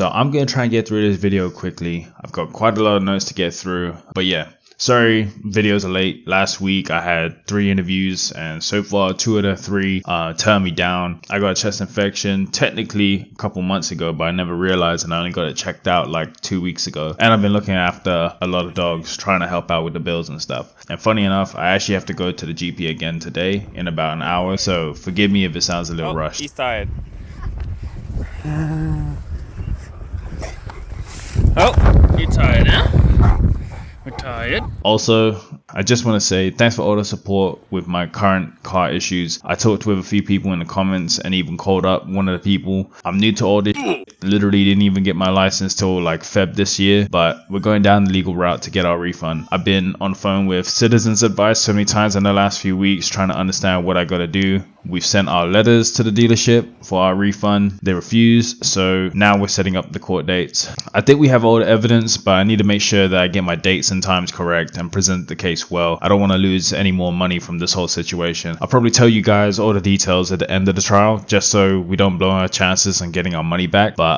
So I'm going to try and get through this video quickly. I've got quite a lot of notes to get through, but yeah. Sorry, videos are late. Last week I had 3 interviews and so far 2 of the 3 turned me down. I got a chest infection technically a couple months ago, but I never realized, and I only got it checked out like 2 weeks ago. And I've been looking after a lot of dogs, trying to help out with the bills and stuff. And funny enough, I actually have to go to the GP again today in about an hour. So forgive me if it sounds a little rushed. He's tired. Oh, you're tired now? We're tired. Also, I just want to say thanks for all the support with my current car issues. I talked with a few people in the comments and even called up one of the people. I'm new to all this. Literally didn't even get my license till like Feb this year, but we're going down the legal route to get our refund. I've been on phone with Citizens Advice so many times in the last few weeks trying to understand what I gotta do. We've sent our letters to the dealership for our refund. They refused, so now we're setting up the court dates. I think we have all the evidence, but I need to make sure that I get my dates and times correct and present the case well. I don't want to lose any more money from this whole situation. I'll probably tell you guys all the details at the end of the trial, just so we don't blow our chances on getting our money back. But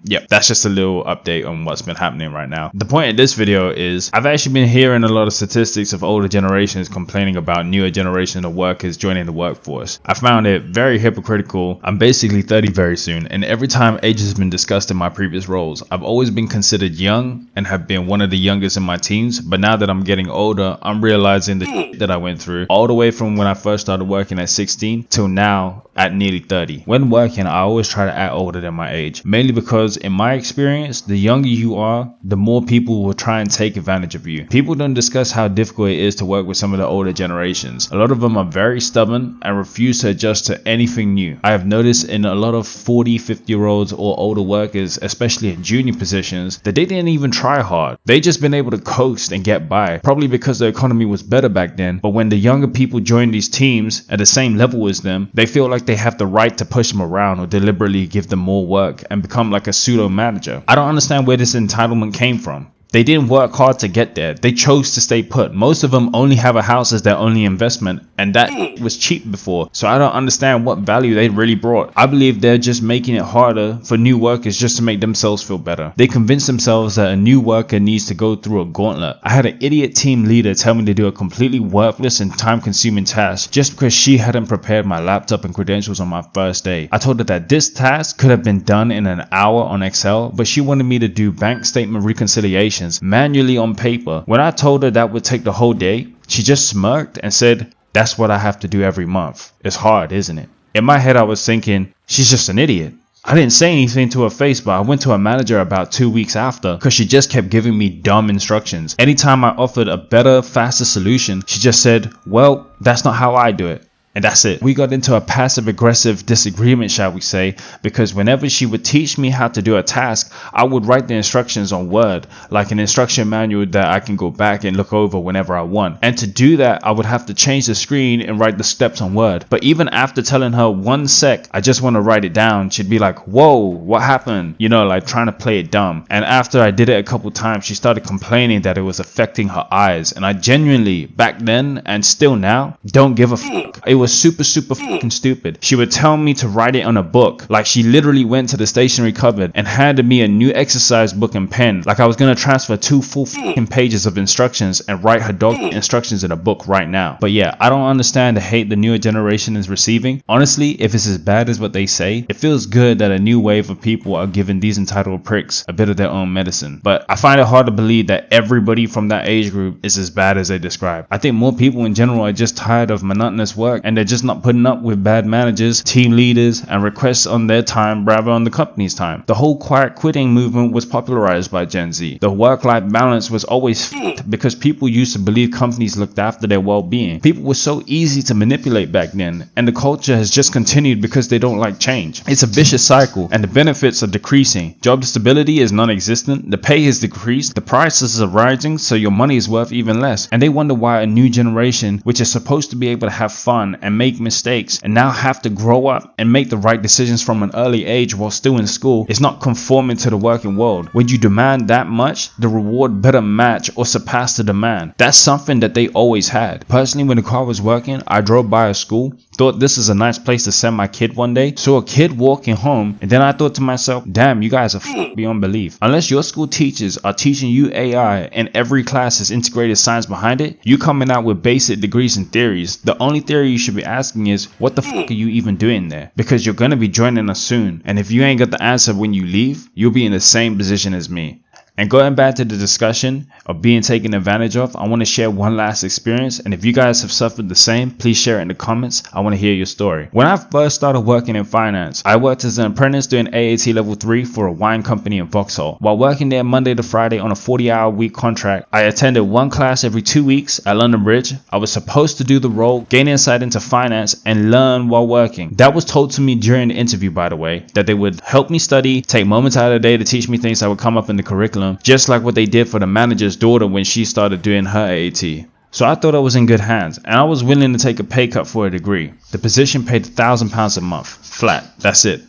yeah, that's just a little update on what's been happening right now. The point of this video is I've actually been hearing a lot of statistics of older generations complaining about newer generation of workers joining the workforce. I found it very hypocritical. I'm basically 30 very soon, and every time age has been discussed in my previous roles, I've always been considered young and have been one of the youngest in my teams. But now that I'm getting older, I'm realizing the shit that I went through all the way from when I first started working at 16 till now at nearly 30. When working, I always try to act older than my age, mainly because in my experience, the younger you are, the more people will try and take advantage of you. People don't discuss how difficult it is to work with some of the older generations. A lot of them are very stubborn and refuse to adjust to anything new. I have noticed in a lot of 40, 50-year-olds or older workers, especially in junior positions, that they didn't even try hard. They just been able to coast and get by, probably because the economy was better back then. But when the younger people join these teams at the same level as them, they feel like they have the right to push them around or deliberately give them more work and become like a pseudo manager. I don't understand where this entitlement came from. They didn't work hard to get there. They chose to stay put. Most of them only have a house as their only investment, and that was cheap before. So I don't understand what value they really brought. I believe they're just making it harder for new workers just to make themselves feel better. They convince themselves that a new worker needs to go through a gauntlet. I had an idiot team leader tell me to do a completely worthless and time-consuming task just because she hadn't prepared my laptop and credentials on my first day. I told her that this task could have been done in an hour on Excel, but she wanted me to do bank statement reconciliation manually on paper. When I told her that would take the whole day, she just smirked and said, "That's what I have to do every month. It's hard, isn't it?" In my head, I was thinking, she's just an idiot. I didn't say anything to her face, but I went to her manager about 2 weeks after because she just kept giving me dumb instructions. Anytime I offered a better, faster solution, she just said, "Well, that's not how I do it." And that's it. We got into a passive-aggressive disagreement, shall we say, because whenever she would teach me how to do a task, I would write the instructions on Word, like an instruction manual that I can go back and look over whenever I want. And to do that, I would have to change the screen and write the steps on Word. But even after telling her 1 sec, I just want to write it down, she'd be like, "Whoa, what happened?" You know, like trying to play it dumb. And after I did it a couple times, she started complaining that it was affecting her eyes. And I genuinely, back then and still now, don't give a fuck. It was super fucking stupid. She would tell me to write it on a book. Like she literally went to the stationery cupboard and handed me a new exercise book and pen. Like I was gonna transfer 2 full fucking pages of instructions and write her dog instructions in a book right now. But yeah, I don't understand the hate the newer generation is receiving. Honestly, if it's as bad as what they say, it feels good that a new wave of people are giving these entitled pricks a bit of their own medicine. But I find it hard to believe that everybody from that age group is as bad as they describe. I think more people in general are just tired of monotonous work and they're just not putting up with bad managers, team leaders, and requests on their time rather on the company's time. The whole quiet quitting movement was popularized by Gen Z. The work-life balance was always f***ed because people used to believe companies looked after their well-being. People were so easy to manipulate back then, and the culture has just continued because they don't like change. It's a vicious cycle, and the benefits are decreasing. Job stability is non-existent, the pay has decreased, the prices are rising, so your money is worth even less. And they wonder why a new generation, which is supposed to be able to have fun and make mistakes and now have to grow up and make the right decisions from an early age while still in school, is not conforming to the working world. When you demand that much, the reward better match or surpass the demand. That's something that they always had. Personally, when the car was working, I drove by a school Thought this is a nice place to send my kid one day. Saw a kid walking home, and then I thought to myself, damn, you guys are beyond belief. Unless your school teachers are teaching you AI and every class has integrated science behind it, you coming out with basic degrees and theories. The only theory you should be asking is, what the are you even doing there? Because you're gonna be joining us soon, and if you ain't got the answer when you leave, you'll be in the same position as me. And going back to the discussion of being taken advantage of, I want to share one last experience, and if you guys have suffered the same, please share it in the comments. I want to hear your story. When I first started working in finance, I worked as an apprentice doing AAT level 3 for a wine company in Vauxhall. While working there Monday to Friday on a 40-hour week contract, I attended one class every 2 weeks at London Bridge. I was supposed to do the role, gain insight into finance, and learn while working. That was told to me during the interview, by the way, that they would help me study, take moments out of the day to teach me things that would come up in the curriculum, just like what they did for the manager's daughter when she started doing her AAT. So I thought I was in good hands, and I was willing to take a pay cut for a degree. The position paid £1,000 a month, flat, that's it.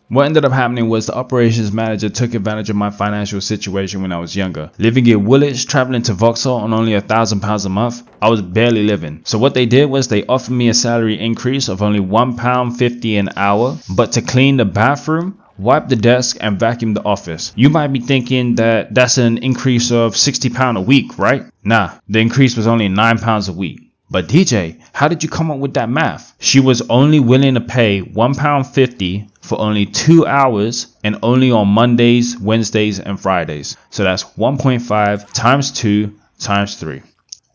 What ended up happening was the operations manager took advantage of my financial situation when I was younger. Living in Woolwich, traveling to Vauxhall on only £1,000 a month, I was barely living. So what they did was they offered me a salary increase of only £1.50 an hour, but to clean the bathroom, wipe the desk, and vacuum the office. You might be thinking that that's an increase of £60 a week, right? Nah, the increase was only £9 a week. But DJ, how did you come up with that math? She was only willing to pay £1.50 for only 2 hours and only on Mondays, Wednesdays, and Fridays. So that's 1.5 times 2 times 3.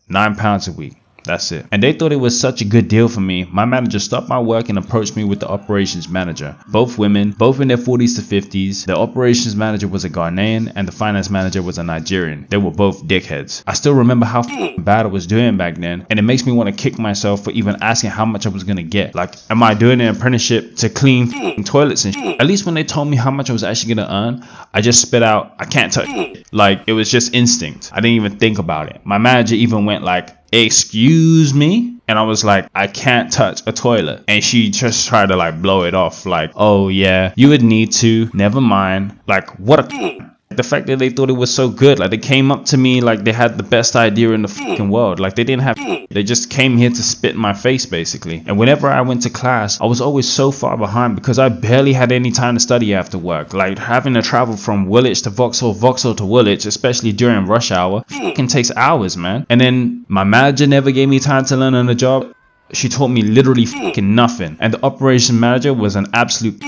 £9 a week. That's it. And they thought it was such a good deal for me. My manager stopped my work and approached me with the operations manager. Both women, both in their 40s to 50s. The operations manager was a Ghanaian and the finance manager was a Nigerian. They were both dickheads. I still remember how bad I was doing back then, and it makes me want to kick myself for even asking how much I was gonna get. Like, am I doing an apprenticeship to clean toilets and shit? At least when they told me how much I was actually gonna earn, I just spit out, I can't touch it. Like, it was just instinct. I didn't even think about it. My manager even went like, excuse me? And I was like, I can't touch a toilet. And she just tried to like blow it off like, oh yeah, you would need to, never mind. Like, what a the fact that they thought it was so good, like they came up to me like they had the best idea in the fucking world. Like they didn't have, they just came here to spit in my face basically. And whenever I went to class, I was always so far behind because I barely had any time to study after work. Like having to travel from Woolwich to Vauxhall, Vauxhall to Woolwich, especially during rush hour, fucking takes hours, man. And then my manager never gave me time to learn on the job. She taught me literally fucking nothing. And the operations manager was an absolute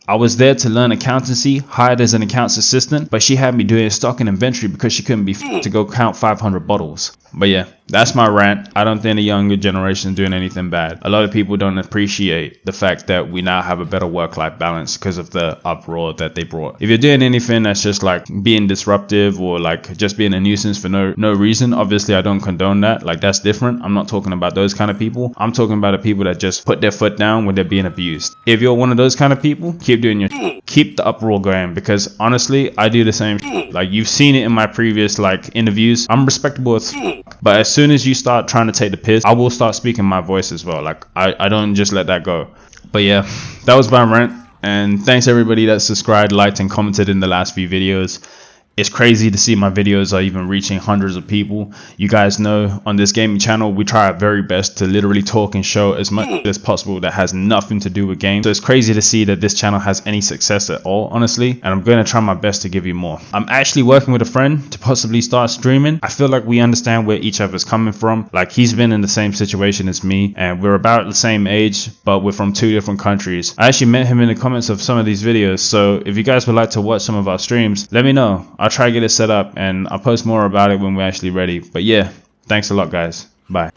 I was there to learn accountancy, hired as an accounts assistant, but she had me doing stock and inventory because she couldn't be to go count 500 bottles. But yeah, that's my rant. I don't think the younger generation is doing anything bad. A lot of people don't appreciate the fact that we now have a better work-life balance because of the uproar that they brought. If you're doing anything that's just like being disruptive or like just being a nuisance for no reason, obviously I don't condone that. Like that's different. I'm not talking about those kind of people. I'm talking about the people that just put their foot down when they're being abused. If you're one of those kind of people, keep doing your keep the uproar going, because honestly I do the same like you've seen it in my previous like interviews. I'm respectable as but as soon as you start trying to take the piss, I will start speaking my voice as well. Like I don't just let that go. But yeah, that was my rant, and thanks everybody that subscribed, liked, and commented in the last few videos. It's crazy to see my videos are even reaching hundreds of people. You guys know on this gaming channel, we try our very best to literally talk and show as much as possible that has nothing to do with games. So it's crazy to see that this channel has any success at all, honestly. And I'm going to try my best to give you more. I'm actually working with a friend to possibly start streaming. I feel like we understand where each other's coming from. Like he's been in the same situation as me and we're about the same age, but we're from 2 different countries. I actually met him in the comments of some of these videos. So if you guys would like to watch some of our streams, let me know. I'll try to get it set up and I'll post more about it when we're actually ready. But yeah, thanks a lot guys. Bye.